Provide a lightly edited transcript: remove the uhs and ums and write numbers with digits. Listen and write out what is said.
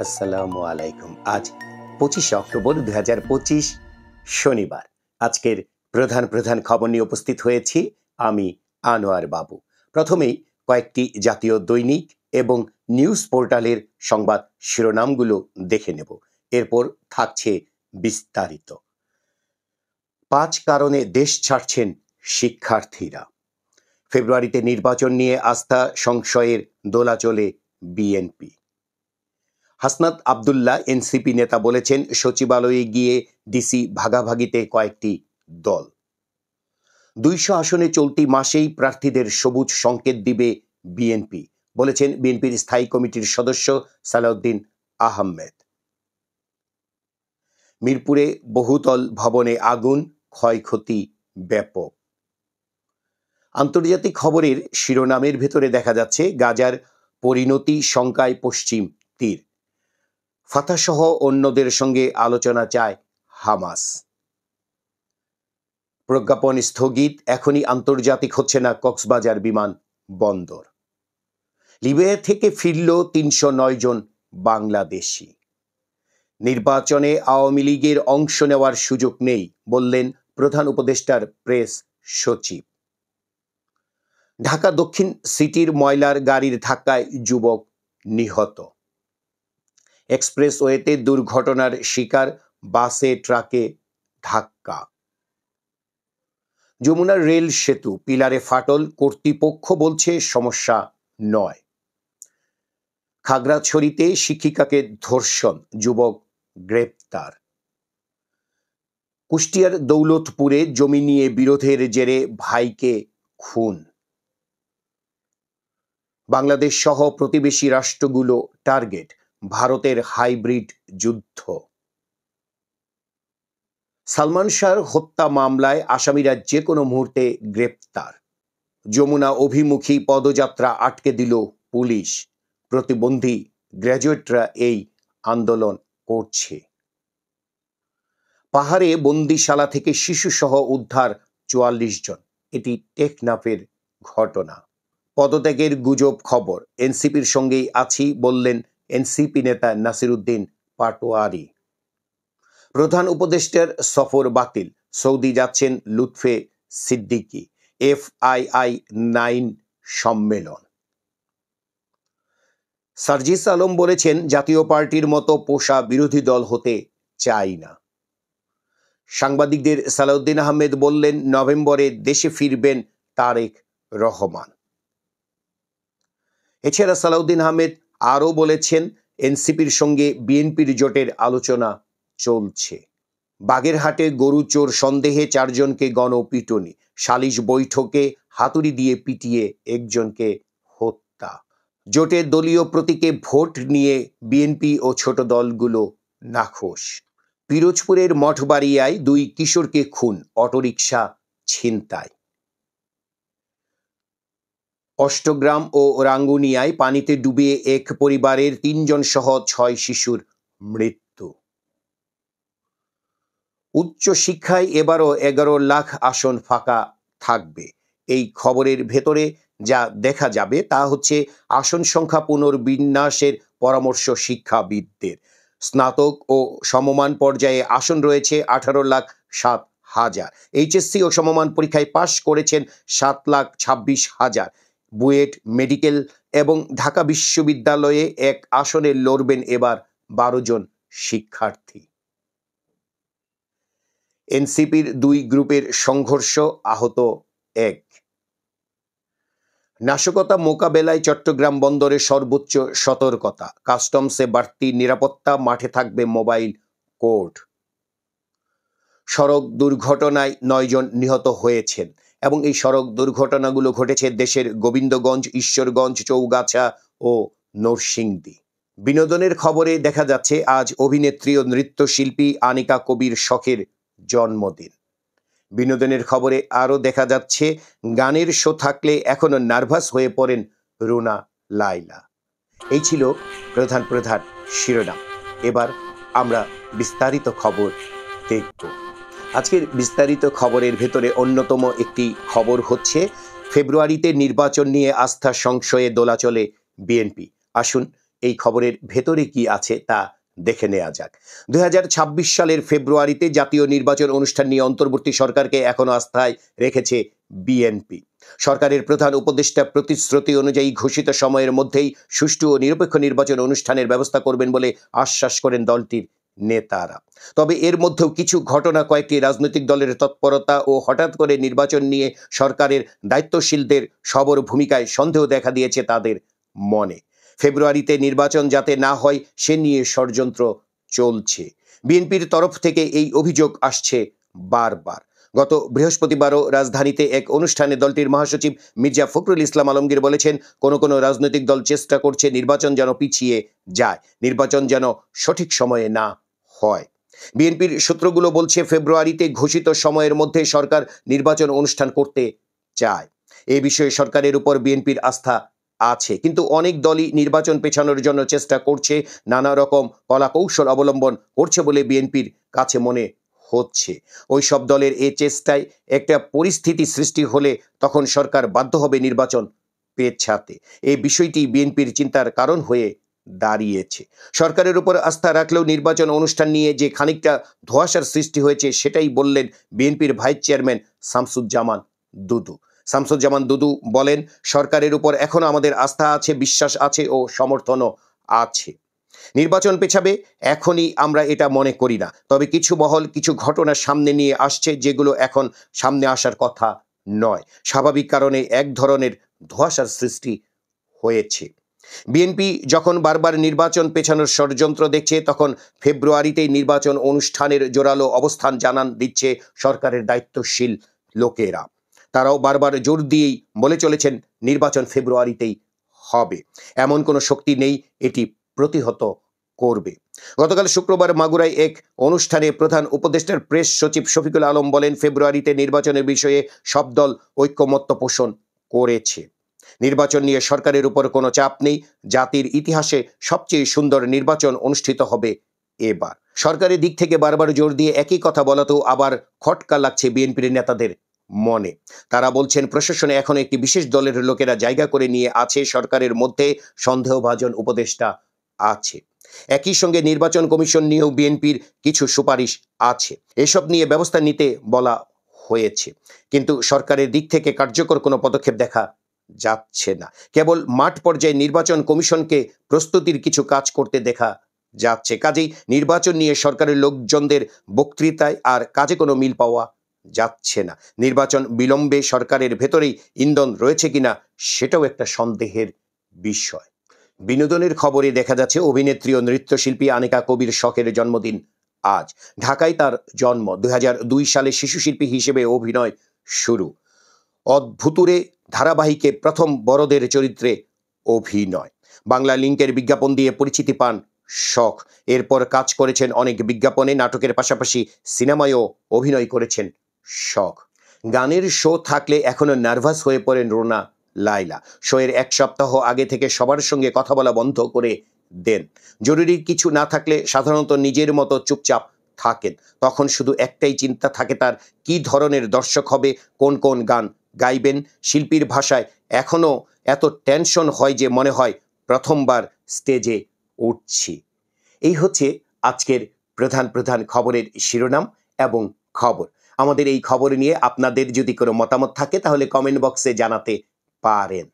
আসসালামু আলাইকুম। আজ 25 অক্টোবর 2025 শনিবার। আজকের প্রধান প্রধান খবর নিয়ে উপস্থিত হয়েছি আমি আনোয়ার বাবু। প্রথমেই কয়েকটি জাতীয় দৈনিক এবং নিউজ পোর্টালের সংবাদ শিরোনামগুলো দেখে নেব। এরপর থাকছে বিস্তারিত। 5 কারণে দেশ ছাড়ছেন শিক্ষার্থীরা। ফেব্রুয়ারিতে নির্বাচন নিয়ে আস্থা সংশয়ের দোলাচলে বিএনপি। হাসনাত আব্দুল্লাহ এনসিপি নেতা বলেছেন, সচিবালয়ে গিয়ে ডিসি ভাগাভাগিতে কয়েকটি দল। 200 আসনে চলতি মাসেই প্রার্থীদের সবুজ সংকেত দিবে বিএনপি, বলেছেন বিএনপির স্থায়ী কমিটির সদস্য সালাউদ্দিন আহমেদ। মিরপুরে বহুতল ভবনে আগুন, ক্ষয়ক্ষতি ব্যাপক। আন্তর্জাতিক খবরের শিরোনামের ভেতরে দেখা যাচ্ছে, গাজার পরিণতি শঙ্কায় পশ্চিম তীর। ফাতাহ সহ অন্যদের সঙ্গে আলোচনা চায় হামাস। প্রজ্ঞাপন স্থগিত, এখনই আন্তর্জাতিক হচ্ছে না কক্সবাজার বিমান বন্দর। লিবিয়া থেকে ফিরল 309 জন বাংলাদেশি। নির্বাচনে আওয়ামী লীগের অংশ নেওয়ার সুযোগ নেই, বললেন প্রধান উপদেষ্টার প্রেস সচিব। ঢাকা দক্ষিণ সিটির ময়লার গাড়ির ধাক্কায় যুবক নিহত। এক্সপ্রেসওয়েতে দুর্ঘটনার শিকার, বাসে ট্রাকে ধাক্কা। যমুনার রেল সেতু পিলারে ফাটল, কর্তৃপক্ষ বলছে সমস্যা নয়। খাগড়াছড়িতে শিক্ষিকাকে ধর্ষণ, যুবক গ্রেপ্তার। কুষ্টিয়ার দৌলতপুরে জমি নিয়ে বিরোধের জেরে ভাইকে খুন। বাংলাদেশ সহ প্রতিবেশী রাষ্ট্রগুলো টার্গেট, ভারতের হাইব্রিড যুদ্ধ। সালমান শাহর হত্যা মামলায় আসামিরা যে কোনো মুহূর্তে গ্রেপ্তার। যমুনা অভিমুখী পদযাত্রা আটকে দিল পুলিশ, প্রতিবন্ধী গ্র্যাজুয়েটরা এই আন্দোলন করছে। পাহাড়ে বন্দিশালা থেকে শিশুসহ উদ্ধার 44 জন, এটি টেকনাফের ঘটনা। পদত্যাগের গুজব খবর, এনসিপির সঙ্গেই আছি বললেন এনসিপি নেতা নাসিরউদ্দিন পাটোয়ারি। প্রধান উপদেষ্টার সফর বাতিল, সৌদি যাচ্ছেন লুৎফে সিদ্দিকী। FII 9 সম্মেলন। সার্জিস আলম বলেছেন, জাতীয় পার্টির মতো পোষা বিরোধী দল হতে চাই না। সাংবাদিকদের সালাউদ্দিন আহমেদ বললেন, নভেম্বরে দেশে ফিরবেন তারেক রহমান। এছাড়া সালাউদ্দিন আহমেদ আরও বলেছেন, এনসিপির সঙ্গে বিএনপির জোটের আলোচনা চলছে। বাগেরহাটে গরু চোর সন্দেহে 4 জনকে গণপিটুনি, সালিশ বৈঠকে হাতুড়ি দিয়ে পিটিয়ে একজনকে হত্যা। জোটের দলীয় প্রতীকে ভোট নিয়ে বিএনপি ও ছোট দলগুলো নাখোশ। পিরোজপুরের মঠবাড়িয়ায় 2 কিশোরকে খুন, অটোরিকশা ছিনতাই। অষ্টগ্রাম ও রাঙ্গুনিয়ায় পানিতে ডুবে এক পরিবারের 3 জন সহ 6 শিশুর মৃত্যু। উচ্চ শিক্ষায় এবারও 11 লাখ আসন ফাঁকা থাকবে। এই খবরের ভেতরে যা দেখা যাবে তা হচ্ছে, আসন সংখ্যা পুনর্বিন্যাসের পরামর্শ শিক্ষাবিদদের। স্নাতক ও সমমান পর্যায়ে আসন রয়েছে 18,07,000। এইচএসসি ও সমমান পরীক্ষায় পাশ করেছেন 7,26,000। বুয়েট, মেডিকেল এবং ঢাকা বিশ্ববিদ্যালয়ে এক আসনে লড়বেন এবার 12 জন শিক্ষার্থী। এনসিপির 2 গ্রুপের সংঘর্ষ, আহত 1। নাশকতা মোকাবেলায় চট্টগ্রাম বন্দরে সর্বোচ্চ সতর্কতা, কাস্টমসে বাড়তি নিরাপত্তা, মাঠে থাকবে মোবাইল কোর্ট। সড়ক দুর্ঘটনায় 9 জন নিহত হয়েছেন এবং এই সড়ক দুর্ঘটনাগুলো ঘটেছে দেশের গোবিন্দগঞ্জ, ঈশ্বরগঞ্জ, চৌগাছা ও নরসিংদী। বিনোদনের খবরে দেখা যাচ্ছে, আজ অভিনেত্রী ও নৃত্যশিল্পী আনিকা কবির শখের জন্মদিন। বিনোদনের খবরে আরও দেখা যাচ্ছে, গানের শো থাকলে এখনো নার্ভাস হয়ে পড়েন রুনা লায়লা। এই ছিল প্রধান প্রধান শিরোনাম। এবার আমরা বিস্তারিত খবর দেখব। আজকের বিস্তারিত খবরের ভেতরে অন্যতম একটি খবর হচ্ছে, ফেব্রুয়ারিতে নির্বাচন নিয়ে আস্থা সংশয়ে দোলাচলে বিএনপি। আসুন এই খবরের ভেতরে কি আছে তা দেখে নেওয়া যাক। 2026 সালের ফেব্রুয়ারিতে জাতীয় নির্বাচন অনুষ্ঠান নিয়ে অন্তর্বর্তী সরকারকে এখনো আস্থায় রেখেছে বিএনপি। সরকারের প্রধান উপদেষ্টা প্রতিশ্রুতি অনুযায়ী ঘোষিত সময়ের মধ্যেই সুষ্ঠু ও নিরপেক্ষ নির্বাচন অনুষ্ঠানের ব্যবস্থা করবেন বলে আশ্বাস করেন দলটির নেতারা। তবে এর মধ্যেও কিছু ঘটনা কয়েকটি রাজনৈতিক দলের তৎপরতা ও হঠাৎ করে নির্বাচন নিয়ে সরকারের দায়িত্বশীলদের সবর ভূমিকায় সন্দেহ দেখা দিয়েছে তাদের মনে। ফেব্রুয়ারিতে নির্বাচন যাতে না হয় সে নিয়ে ষড়যন্ত্র চলছে। বিএনপির তরফ থেকে এই অভিযোগ আসছে বারবার। গত বৃহস্পতিবারও রাজধানীতে এক অনুষ্ঠানে দলটির মহাসচিব মির্জা ফখরুল ইসলাম আলমগীর বলেছেন, কোনো রাজনৈতিক দল চেষ্টা করছে নির্বাচন যেন পিছিয়ে যায়, নির্বাচন যেন সঠিক সময়ে না হয়। বিএনপির সূত্রগুলো বলছে ফেব্রুয়ারিতে ঘোষিত সময়ের মধ্যে সরকার নির্বাচন অনুষ্ঠান করতে চায়। এই বিষয়ে সরকারের উপর বিএনপির আস্থা আছে, কিন্তু অনেক দলই নির্বাচন পেছানোর জন্য চেষ্টা করছে, নানা রকম কলাকৌশল অবলম্বন করছে বলে বিএনপির কাছে মনে হচ্ছে। ওই সব দলের এই চেষ্টায় একটা পরিস্থিতি সৃষ্টি হলে তখন সরকার বাধ্য হবে নির্বাচন পেছাতে। এই বিষয়টি বিএনপির চিন্তার কারণ হয়ে দাঁড়িয়েছে। সরকারের উপর আস্থা রাখলেও নির্বাচন অনুষ্ঠান নিয়ে যে খানিকটা ধোঁয়াশার সৃষ্টি হয়েছে সেটাই বললেন বিএনপির ভাইস চেয়ারম্যান শামসুজ্জামান দুদু। শামসুজ্জামান দুদু বলেন, সরকারের উপর এখনো আমাদের আস্থা আছে, বিশ্বাস আছে ও সমর্থনও আছে। নির্বাচন পেছাবে এখনই আমরা এটা মনে করি না, তবে কিছু মহল কিছু ঘটনা সামনে নিয়ে আসছে যেগুলো এখন সামনে আসার কথা নয়। স্বাভাবিক কারণে এক ধরনের ধোঁয়াশার সৃষ্টি হয়েছে। বিএনপি যখন বারবার নির্বাচন পেছানোর ষড়যন্ত্র দেখছে, তখন ফেব্রুয়ারিতেই নির্বাচন অনুষ্ঠানের জোরালো অবস্থান জানান দিচ্ছে সরকারের দায়িত্বশীল লোকেরা। তারাও বারবার জোর দিয়েই বলে চলেছেন নির্বাচন ফেব্রুয়ারিতেই হবে, এমন কোনো শক্তি নেই এটি প্রতিহত করবে। গতকাল শুক্রবার মাগুরায় এক অনুষ্ঠানে প্রধান উপদেষ্টার প্রেস সচিব শফিকুল আলম বলেন, ফেব্রুয়ারিতে নির্বাচনের বিষয়ে সব দল ঐকমত্য পোষণ করেছে। নির্বাচন নিয়ে সরকারের উপর কোনো চাপ নেই, জাতির ইতিহাসে সবচেয়ে সুন্দর নির্বাচন অনুষ্ঠিত হবে এবার। সরকারের দিক থেকে বারবার জোর দিয়ে একই কথা বলাতেও আবার খটকা লাগছে বিএনপির নেতাদের মনে। তারা বলছেন প্রশাসনে এখন একটি বিশেষ দলের লোকেরা জায়গা করে নিয়ে আছে, সরকারের মধ্যে সন্দেহভাজন উপদেষ্টা আছে। একই সঙ্গে নির্বাচন কমিশন নিয়েও বিএনপির কিছু সুপারিশ আছে, এসব নিয়ে ব্যবস্থা নিতে বলা হয়েছে, কিন্তু সরকারের দিক থেকে কার্যকর কোনো পদক্ষেপ দেখা যাচ্ছে না। কেবল মাঠ পর্যায়ে নির্বাচন কমিশনকে প্রস্তুতির কিছু কাজ করতে দেখা যাচ্ছে। কাজেই নির্বাচন নিয়ে সরকারের লোকজনদের বক্তৃতায় আর কাজে কোনো মিল পাওয়া যাচ্ছে না। নির্বাচন বিলম্বে সরকারের ভেতরেই ইন্ধন রয়েছে কিনা সেটাও একটা সন্দেহের বিষয়। বিনোদনের খবরে দেখা যাচ্ছে অভিনেত্রী ও নৃত্যশিল্পী আনিকা কবির শখের জন্মদিন আজ। ঢাকায় তার জন্ম। 2002 সালে শিশুশিল্পী হিসেবে অভিনয় শুরু। অদ্ভুতুরে ধারাবাহিকে প্রথম বড়দের চরিত্রে অভিনয়। বাংলা লিংকের বিজ্ঞাপন দিয়ে পরিচিতি পান শখ। এরপর কাজ করেছেন অনেক বিজ্ঞাপনে, নাটকের পাশাপাশি সিনেমায়ও অভিনয় করেছেন শখ। গানের শো থাকলে এখনো নার্ভাস হয়ে পড়েন রুনা লায়লা। শোয়ের এক সপ্তাহ আগে থেকে সবার সঙ্গে কথা বলা বন্ধ করে দেন। জরুরি কিছু না থাকলে সাধারণত নিজের মতো চুপচাপ থাকেন। তখন শুধু একটাই চিন্তা থাকে তার, কি ধরনের দর্শক হবে, কোন কোন গান গাইবেন। শিল্পীর ভাষায় এখনো এত টেনশন হয় যে মনে হয় প্রথমবার স্টেজে উঠছি। এই হচ্ছে আজকের প্রধান খবরের শিরোনাম এবং খবর। আমাদের এই খবর নিয়ে আপনাদের যদি কোনো মতামত থাকে তাহলে কমেন্ট বক্সে জানাতে পারেন।